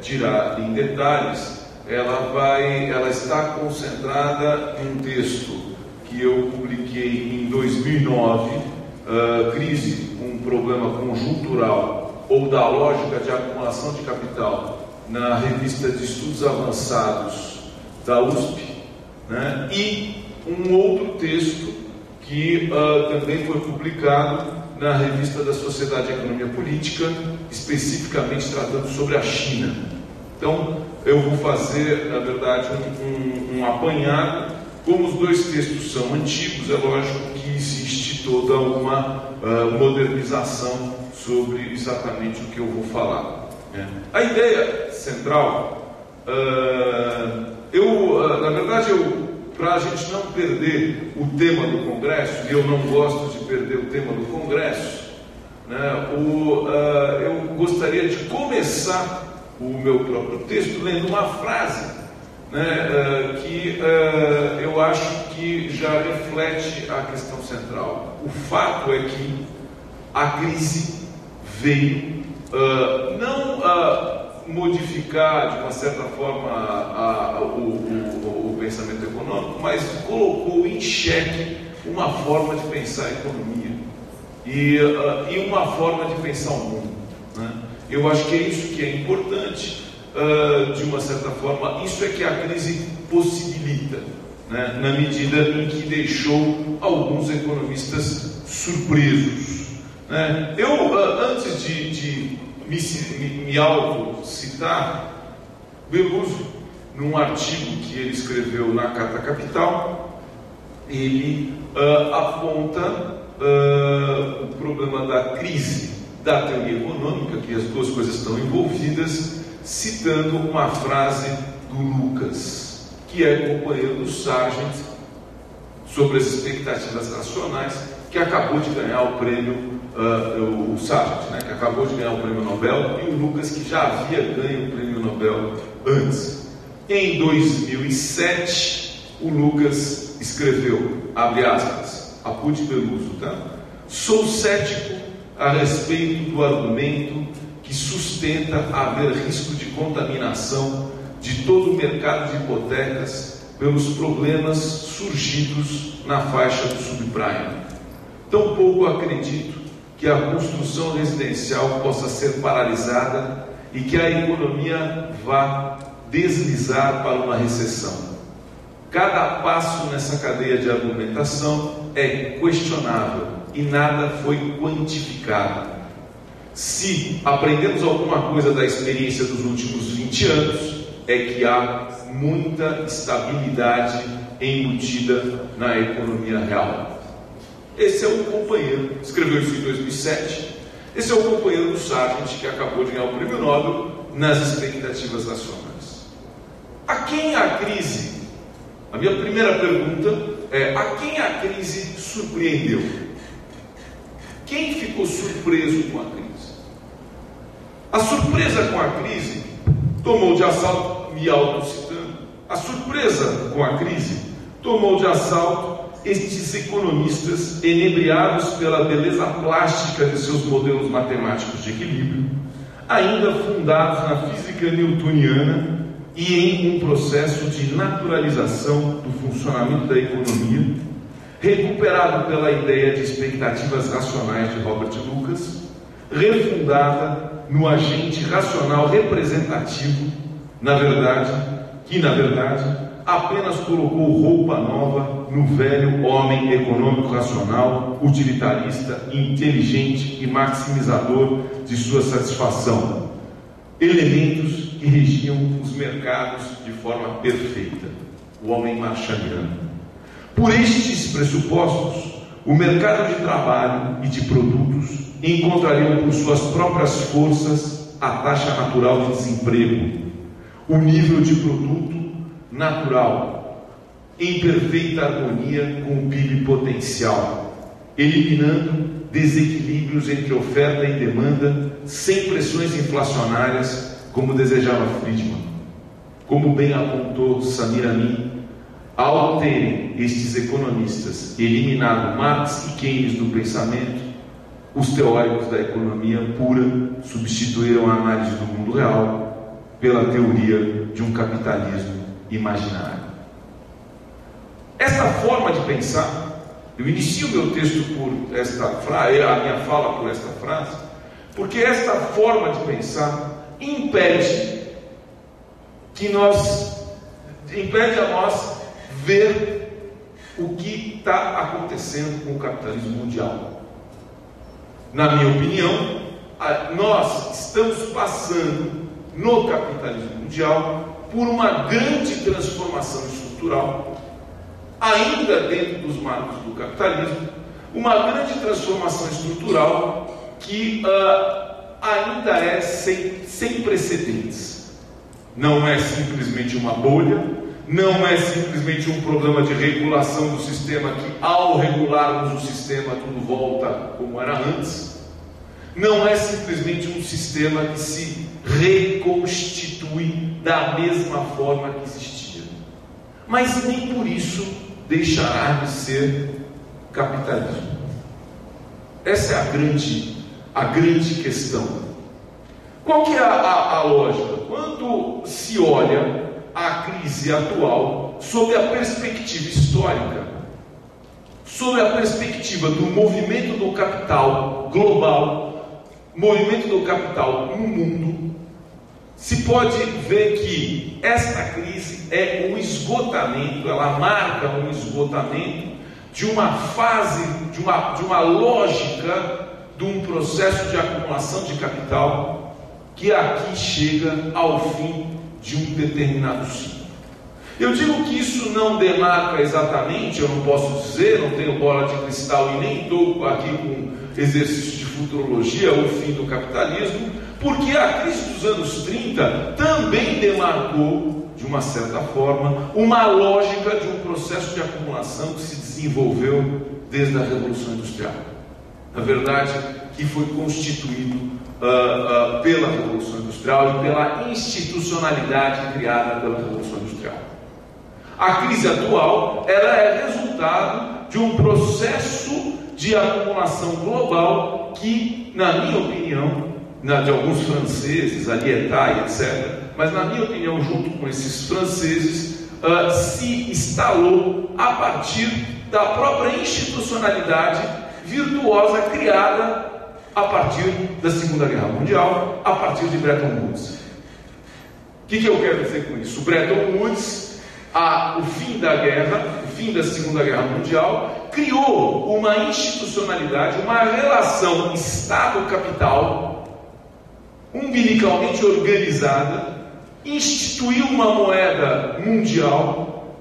dirá em detalhes, ela está concentrada em um texto que eu publiquei em 2009, Crise, um problema conjuntural ou da lógica de acumulação de capital, na revista de estudos avançados da USP, né? E um outro texto que também foi publicado na revista da Sociedade de Economia Política, especificamente tratando sobre a China. Então, eu vou fazer, na verdade, um apanhado. Como os dois textos são antigos, é lógico que existe toda uma modernização sobre exatamente o que eu vou falar, né? A ideia central, na verdade, para a gente não perder o tema do Congresso, e eu não gosto de perder o tema do Congresso, né, eu gostaria de começar o meu próprio texto lendo uma frase, né, que eu acho que já reflete a questão central. O fato é que a crise veio não modificar de uma certa forma o pensamento econômico, mas colocou em xeque uma forma de pensar a economia e uma forma de pensar o mundo, né? Eu acho que é isso que é importante, de uma certa forma. Isso é que a crise possibilita, né? Na medida em que deixou alguns economistas surpresos, né? Antes de me auto-citar, Beloso, num artigo que ele escreveu na Carta Capital, ele aponta o problema da crise da teoria econômica, que as duas coisas estão envolvidas, citando uma frase do Lucas, que é companheiro do Sargent, sobre as expectativas racionais, que acabou de ganhar o prêmio, o Sargent, né, que acabou de ganhar o prêmio Nobel, e o Lucas, que já havia ganho o prêmio Nobel antes. Em 2007, o Lucas escreveu, abre aspas, apunte Beloso, tá? Sou cético a respeito do argumento que sustenta haver risco de contaminação de todo o mercado de hipotecas pelos problemas surgidos na faixa do subprime. Tampouco acredito que a construção residencial possa ser paralisada e que a economia vá deslizar para uma recessão. Cada passo nessa cadeia de argumentação é questionável e nada foi quantificado. Se aprendemos alguma coisa da experiência dos últimos 20 anos, é que há muita estabilidade embutida na economia real. Esse é o companheiro, escreveu isso em 2007, esse é o companheiro do Sargent, que acabou de ganhar o prêmio Nobel nas expectativas racionais. A quem a crise, a minha primeira pergunta é, a quem a crise surpreendeu? Quem ficou surpreso com a crise? A surpresa com a crise tomou de assalto, me autocitando, a surpresa com a crise tomou de assalto estes economistas enebriados pela beleza plástica de seus modelos matemáticos de equilíbrio, ainda fundados na física newtoniana e em um processo de naturalização do funcionamento da economia, recuperado pela ideia de expectativas racionais de Robert Lucas, refundada no agente racional representativo, que na verdade apenas colocou roupa nova no velho homem econômico racional, utilitarista, inteligente e maximizador de sua satisfação, elementos que regiam os mercados de forma perfeita, o homem marshaliano. Por estes pressupostos, o mercado de trabalho e de produtos encontrariam por suas próprias forças a taxa natural de desemprego, o nível de produto natural, em perfeita harmonia com o PIB potencial, eliminando desequilíbrios entre oferta e demanda, sem pressões inflacionárias, como desejava Friedman. Como bem apontou Samir Amin, ao terem estes economistas eliminado Marx e Keynes do pensamento, os teóricos da economia pura substituíram a análise do mundo real pela teoria de um capitalismo imaginário. Esta forma de pensar, eu inicio meu texto por esta frase, a minha fala por esta frase, porque esta forma de pensar impede a nós ver o que está acontecendo com o capitalismo mundial. Na minha opinião, nós estamos passando no capitalismo mundial por uma grande transformação estrutural, ainda dentro dos marcos do capitalismo, uma grande transformação estrutural que ainda é sem precedentes. Não é simplesmente uma bolha, não é simplesmente um problema de regulação do sistema que, ao regularmos o sistema, tudo volta como era antes. Não é simplesmente um sistema que se reconstitui da mesma forma que existia. Mas nem por isso deixará de ser capitalismo. Essa é a grande questão. Qual que é a lógica? Quando se olha a crise atual sob a perspectiva histórica, sob a perspectiva do movimento do capital global, movimento do capital no mundo, se pode ver que esta crise é um esgotamento, ela marca um esgotamento de uma fase, de uma lógica de um processo de acumulação de capital que aqui chega ao fim de um determinado ciclo. Eu digo que isso não demarca exatamente, eu não posso dizer, não tenho bola de cristal e nem estou aqui com exercício de futurologia, o fim do capitalismo, porque a crise dos anos 30 também demarcou, de uma certa forma, uma lógica de um processo de acumulação que se desenvolveu desde a Revolução Industrial. Na verdade, que foi constituído pela Revolução Industrial e pela institucionalidade criada pela Revolução Industrial. A crise atual, ela é resultado de um processo de acumulação global que, na minha opinião, de alguns franceses, Aliétat, etc., mas na minha opinião, junto com esses franceses, se instalou a partir da própria institucionalidade virtuosa criada a partir da Segunda Guerra Mundial, a partir de Bretton Woods. O que eu quero dizer com isso? O Bretton Woods, o fim da guerra, o fim da Segunda Guerra Mundial, criou uma institucionalidade, uma relação Estado-capital, umbilicalmente organizada, instituiu uma moeda mundial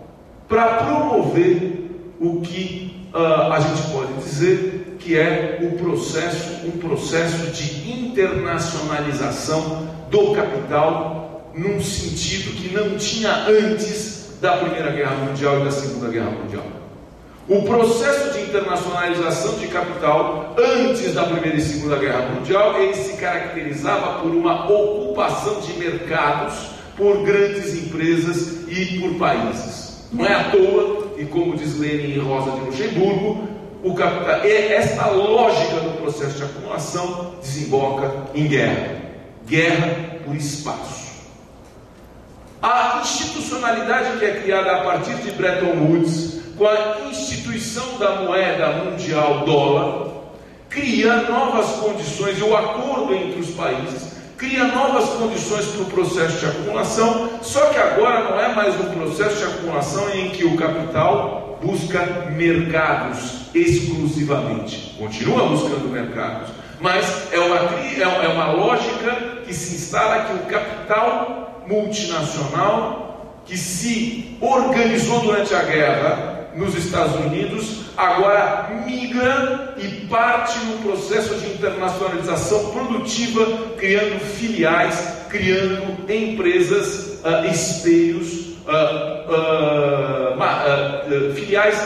para promover o que a gente pode dizer que é um processo de internacionalização do capital num sentido que não tinha antes da Primeira Guerra Mundial e da Segunda Guerra Mundial. O processo de internacionalização de capital antes da Primeira e Segunda Guerra Mundial, ele se caracterizava por uma ocupação de mercados por grandes empresas e por países. Não é à toa, e como diz Lenin e Rosa de Luxemburgo, esta lógica do processo de acumulação desemboca em guerra por espaço. A institucionalidade que é criada a partir de Bretton Woods, com a instituição da moeda mundial dólar, cria novas condições, e o acordo entre os países cria novas condições para o processo de acumulação, só que agora não é mais um processo de acumulação em que o capital busca mercados exclusivamente. Continua buscando mercados, mas é uma lógica que se instala que o capital multinacional que se organizou durante a guerra nos Estados Unidos, agora migra e parte no processo de internacionalização produtiva, criando filiais, criando empresas, espelhos, filiais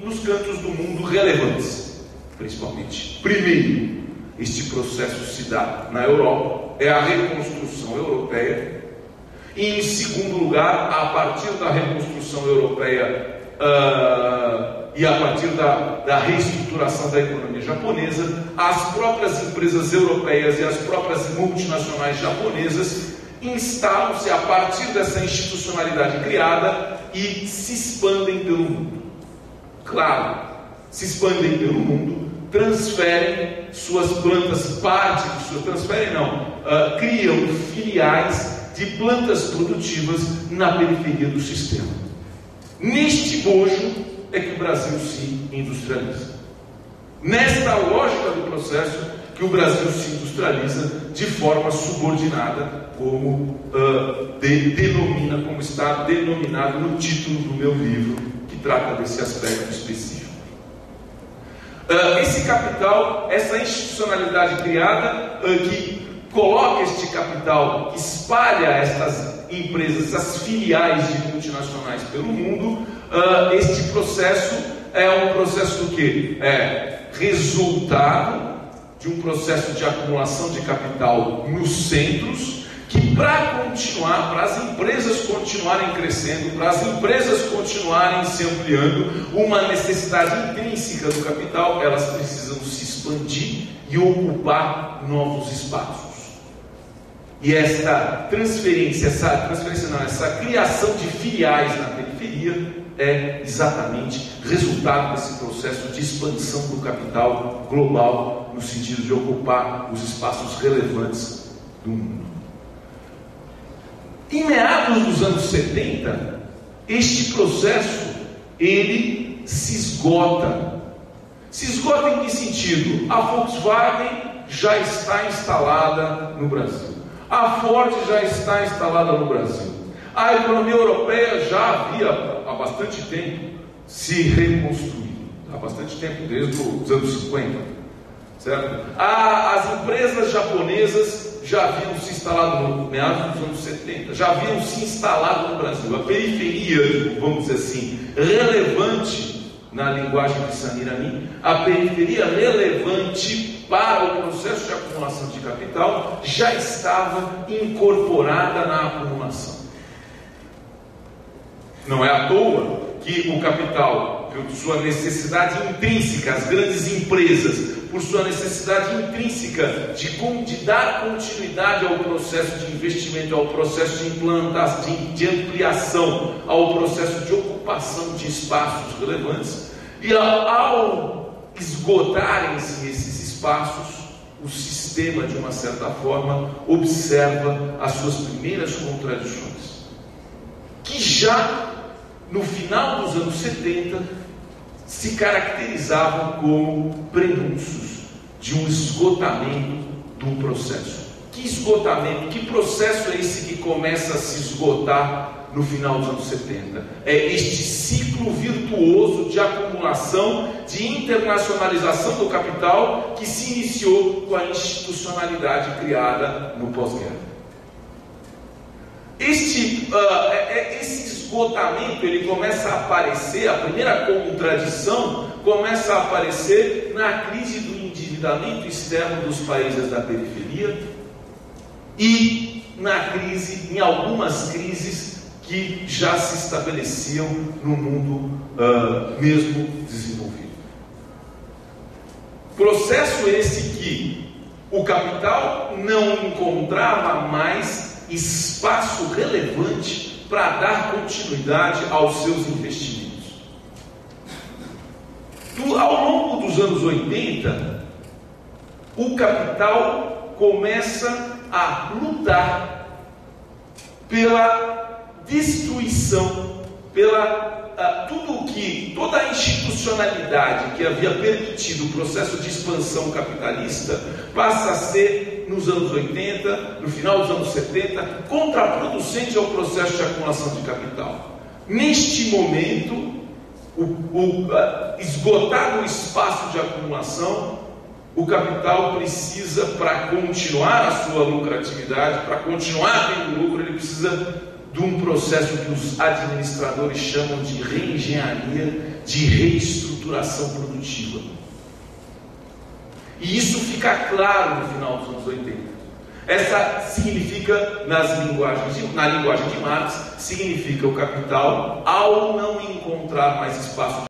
nos cantos do mundo relevantes, principalmente. Primeiro, este processo se dá na Europa, é a reconstrução europeia. E em segundo lugar, a partir da reconstrução europeia e a partir da reestruturação da economia japonesa, as próprias empresas europeias e as próprias multinacionais japonesas instalam-se a partir dessa institucionalidade criada e se expandem pelo mundo. Claro, se expandem pelo mundo, transferem suas plantas, criam filiais de plantas produtivas na periferia do sistema. Neste bojo é que o Brasil se industrializa. Nesta lógica do processo que o Brasil se industrializa de forma subordinada, como está denominado no título do meu livro, que trata desse aspecto específico. Esse capital, essa institucionalidade criada, que coloca este capital, espalha estas empresas, essas filiais de multinacionais pelo mundo, este processo é um processo do quê? É resultado de um processo de acumulação de capital nos centros, que para as empresas continuarem crescendo, para as empresas continuarem se ampliando, uma necessidade intrínseca do capital, elas precisam se expandir e ocupar novos espaços. E essa essa criação de filiais na periferia é exatamente resultado desse processo de expansão do capital global, no sentido de ocupar os espaços relevantes do mundo. Em meados dos anos 70, este processo ele se esgota. Se esgota em que sentido? A Volkswagen já está instalada no Brasil. A Ford já está instalada no Brasil. A economia europeia já havia há bastante tempo se reconstruído. Há bastante tempo, desde os anos 50. Certo? As empresas japonesas já haviam se instalado no meados dos anos 70, já haviam se instalado no Brasil. A periferia, vamos dizer assim, relevante na linguagem de Samir Amin, a periferia relevante para o processo de acumulação de capital já estava incorporada na acumulação. Não é à toa que o capital, por sua necessidade intrínseca, as grandes empresas, por sua necessidade intrínseca de dar continuidade ao processo de investimento, ao processo de implantação, de ampliação, ao processo de ocupação de espaços relevantes, e ao esgotarem-se esses espaços, o sistema, de uma certa forma, observa as suas primeiras contradições, que já no final dos anos 70 se caracterizavam como prenúncios de um esgotamento do processo. Que esgotamento, que processo é esse que começa a se esgotar no final dos anos 70? É este ciclo virtuoso de acumulação, de internacionalização do capital, que se iniciou com a institucionalidade criada no pós-guerra. Esse esgotamento ele começa a aparecer, a primeira contradição começa a aparecer na crise do endividamento externo dos países da periferia e em algumas crises que já se estabeleciam no mundo mesmo desenvolvido. Processo esse que o capital não encontrava mais espaço relevante para dar continuidade aos seus investimentos. Ao longo dos anos 80, o capital começa a lutar pela destruição, toda a institucionalidade que havia permitido o processo de expansão capitalista passa a ser, nos anos 80, no final dos anos 70, contraproducente ao processo de acumulação de capital. Neste momento, esgotado o espaço de acumulação, o capital precisa, para continuar a sua lucratividade, para continuar tendo lucro, ele precisa de um processo que os administradores chamam de reengenharia, de reestruturação produtiva. E isso fica claro no final dos anos 80. Essa significa, na linguagem de Marx, significa o capital, ao não encontrar mais espaço